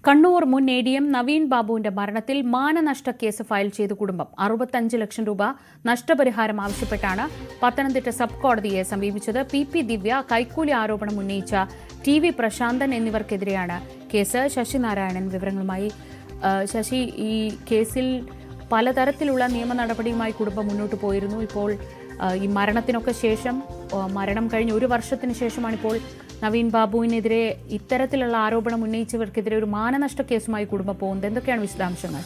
കണ്ണൂർ മുൻ ADM നവീൻ ബാബുവിന്റെ മരണത്തിൽ മാനനഷ്ട കേസ് ഫയൽ ചെയ്ത കുടുംബം 65 ലക്ഷം രൂപ നഷ്ടപരിഹാരം ആവശ്യപ്പെട്ടാണ് പത്തനംതിട്ട സബ് കോടതിയെ സമീപിച്ചത്. PP ദിവ്യ കൈക്കൂലി ആരോപണം ഉന്നയിച്ച TV പ്രശാന്തൻ എന്നിവർക്കെതിരെയാണ് കേസ്. ശശിനാരായണൻ വിവരങ്ങളുമായി. ശശി, ഈ കേസിൽ പലതരത്തിലുള്ള നിയമ നടപടിയുമായി കുടുംബം മുന്നോട്ട് പോയിരുന്നു. ഇപ്പോൾ ഈ മരണത്തിനൊക്കെ ശേഷം, മരണം കഴിഞ്ഞ് 1 വർഷത്തിന് ശേഷമാണ് ഇപ്പോൾ നവീൻ ബാബുവിനെതിരെ ഇത്തരത്തിലുള്ള ആരോപണം ഉന്നയിച്ചവർക്കെതിരെ ഒരു മാനനഷ്ട കേസുമായി കുടുംബം പോകുന്നത്. എന്തൊക്കെയാണ് വിശദാംശങ്ങൾ?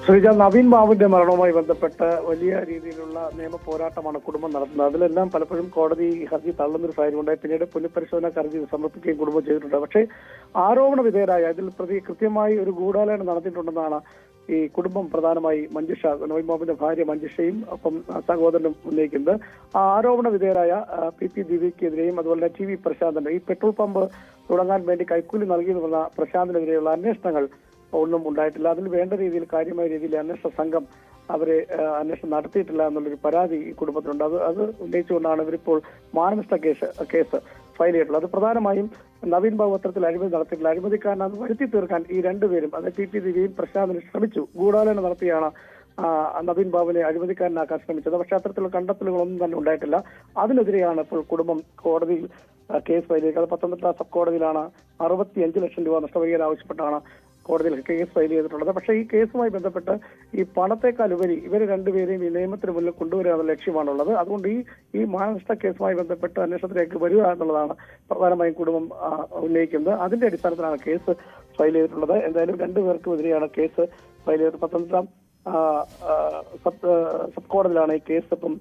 ശ്രീജ, നവീൻ ബാബുവിന്റെ മരണവുമായി ബന്ധപ്പെട്ട് വലിയ രീതിയിലുള്ള നിയമ പോരാട്ടമാണ് കുടുംബം നടത്തുന്നത്. അതിലെല്ലാം പലപ്പോഴും കോടതി ഹർജി തള്ളുന്നൊരു സാഹചര്യമുണ്ടായി. പിന്നീട് പുനഃപരിശോധന ഹർജി സമർപ്പിക്കുകയും കുടുംബം ചെയ്തിട്ടുണ്ട്. പക്ഷേ ആരോപണ വിധേയരായ ഇതിൽ പ്രതി കൃത്യമായി ഒരു ഗൂഢാലോചന നടത്തിയിട്ടുണ്ടെന്നാണ് ഈ കുടുംബം പ്രധാനമായി നവീൻ ബാബുവിന്റെ ഭാര്യ മഞ്ജുഷയും ഒപ്പം സഹോദരനും ഉന്നയിക്കുന്നത്. ആ ആരോപണ വിധേയരായ PP ദിവ്യക്കെതിരെയും അതുപോലെ TV പ്രശാന്തന്റെ ഈ പെട്രോൾ പമ്പ് തുടങ്ങാൻ വേണ്ടി കൈക്കൂലി നൽകിയെന്നുള്ള പ്രശാന്തിനെതിരെയുള്ള അന്വേഷണങ്ങൾ ഒന്നും ഉണ്ടായിട്ടില്ല. അതിൽ വേണ്ട രീതിയിൽ കാര്യമായ രീതിയിൽ അന്വേഷണ സംഘം അവരെ അന്വേഷണം നടത്തിയിട്ടില്ല എന്നുള്ളൊരു പരാതി ഈ കുടുംബത്തിനുണ്ട്. അത് ഉന്നയിച്ചുകൊണ്ടാണ് ഇവരിപ്പോൾ മാനനഷ്ട കേസ് ഫയൽ ചെയ്തിട്ടുള്ളത്. അത് പ്രധാനമായും നവീൻ ബാബു അത്തരത്തിൽ അഴിമതി നടത്തിയിട്ടില്ല. അഴിമതിക്കാരനെ വരുത്തി തീർക്കാൻ ഈ രണ്ടുപേരും, അതായത് PP ദിവ്യയും പ്രശാന്തിനും ശ്രമിച്ചു. ഗൂഢാലോചന നടത്തിയാണ് നവീൻ ബാബുവിനെ അഴിമതിക്കാരനാക്കാൻ ശ്രമിച്ചത്. പക്ഷേ അത്തരത്തിലുള്ള കണ്ടെത്തലുകളൊന്നും തന്നെ ഉണ്ടായിട്ടില്ല. അതിനെതിരെയാണ് ഇപ്പോൾ കുടുംബം കോടതിയിൽ കേസ് ഫയൽ ചെയ്തത്. പത്തനംതിട്ട സബ് കോടതിയിലാണ് 65 ലക്ഷം രൂപ നഷ്ടപരിഹാരം ആവശ്യപ്പെട്ടാണ് കോടതിയിൽ കേസ് ഫയൽ ചെയ്തിട്ടുള്ളത്. പക്ഷേ ഈ കേസുമായി ബന്ധപ്പെട്ട് ഈ പണത്തെക്കാൾ ഉപരി ഇവർ രണ്ടുപേരെയും ഈ നിയമത്തിന് മുന്നിൽ കൊണ്ടുവരിക എന്നുള്ള ലക്ഷ്യമാണുള്ളത്. അതുകൊണ്ട് ഈ മാനനഷ്ട കേസുമായി ബന്ധപ്പെട്ട് അന്വേഷണത്തിലേക്ക് വരിക എന്നുള്ളതാണ് പ്രധാനമായും കുടുംബം ഉന്നയിക്കുന്നത്. അതിന്റെ അടിസ്ഥാനത്തിലാണ് കേസ് ഫയൽ ചെയ്തിട്ടുള്ളത്. എന്തായാലും രണ്ടുപേർക്കും എതിരെയാണ് കേസ് ഫയൽ ചെയ്തത്. പത്തനംതിട്ട സബ് കോടതിയിലാണ് ഈ കേസ് ഇപ്പം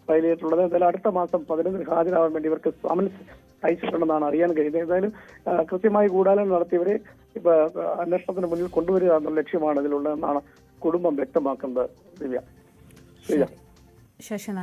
ഫയൽ ചെയ്തിട്ടുള്ളത്. എന്തായാലും അടുത്ത മാസം 15 ഹാജരാകാൻ വേണ്ടി ഇവർക്ക് സമൻസ് അയച്ചിട്ടുണ്ടെന്നാണ് അറിയാൻ കഴിയുന്നത്. എന്തായാലും കൃത്യമായി ഗൂഢാലോചന നടത്തിയവരെ ഇപ്പൊ അന്വേഷണത്തിന് മുന്നിൽ കൊണ്ടുവരിക എന്നുള്ള ലക്ഷ്യമാണ് ഇതിലുള്ളതെന്നാണ് കുടുംബം വ്യക്തമാക്കുന്നത്. ദിവ്യ. ശശിനാരായണൻ.